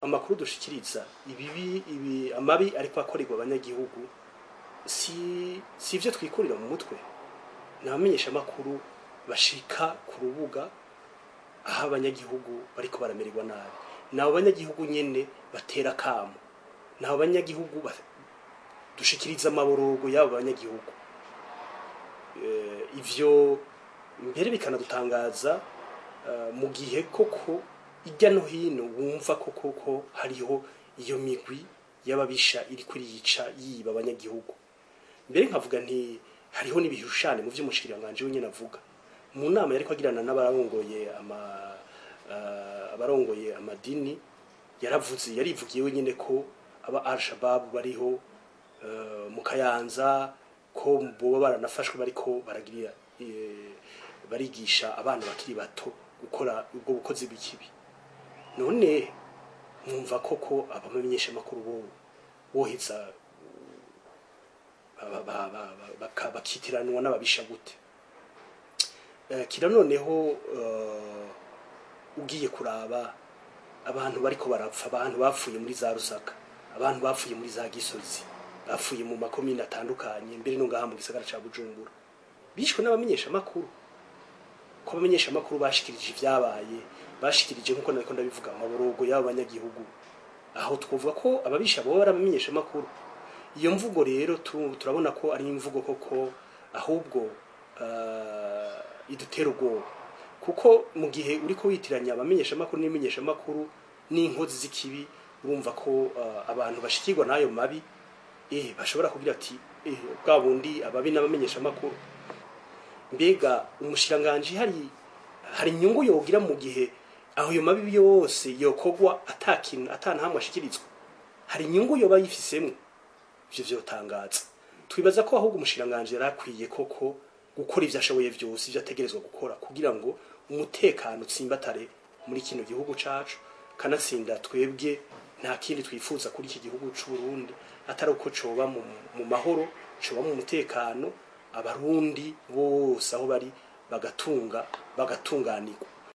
amakuru dushikiriza ibi amabi ariko akorerwa abanyagihugu si ivyo twikurira mu mutwe nabamenyesha amakuru bashika ku rubuga aho abanyagihugu bariko baramererwa nabi nabo banyagihugu nyene batera kamo nabo banyagihugu dushikiriza amaborogo yabo banyagihugu ivyo mbere bikanadutangaza mu gihe koko ijya no hino wumva koko hariho iyo migwi y'ababisha iri kuriyica yiba abanyagihugu mbere nkavuga nti hariho n'ibihushane mu vy'umushikiranganje wenyene avuga mu nama yariko agirana n'abarongoye amadini yarivugiye wenyene ko aba Al-Shabaab bariho mu Kayanza ko boba baranafashwe bariko baragirira barigisha abana bakiri bato gukora ubwo bukozi bw'ikibi none mwumva koko abamenyesha makuru boheza bakitiranwa n'ababisha gute kira noneho ugiye kuraba abantu bariko barapfa abantu bapfuye muri za Rusaka abantu bapfuye muri za Gisozi bapfuye mu makomine atandukanye mbere no ngaha mu gisagara ca Bujumbura bishwe n'abamenyesha makuru ko abamenyesha makuru bashikirije ivyabaye bashikirije nkuko nariko ndabivuga amaborogo y'abanyagihugu aho twovuga ko ababisha bo baramenyesha makuru iyo mvugo rero turabona ko ari imvugo koko ahubwo idutera ubwoba kuko mu gihe uriko witiranya abamenyesha makuru n'imenyesha makuru n'inkozi z'ikibi urumva ko abantu bashikirwa nayo mabi bashobora kugira ati bwa bundi ababi n'abamenyesha makuru mbega umushiranganje hari inyungu yogira mu gihe aho yo mabi yose yokogwa atana hamwe ashikirizwa hari inyungu yoba yifisemwe ivyo vyotangaza twibaza ko ahubwo umushiranganje yarakwiye koko gukora ivyo ashoboye vyose ivyo ategerezwa gukora kugira ngo umutekano utsimbatare muri kino gihugu cacu kanatsinda twebwe nta kindi twifuza kuri iki gihugu c'u Burundi atari uko coba mu mahoro coba mu mutekano abarundi bose aho bari bagatunganirwa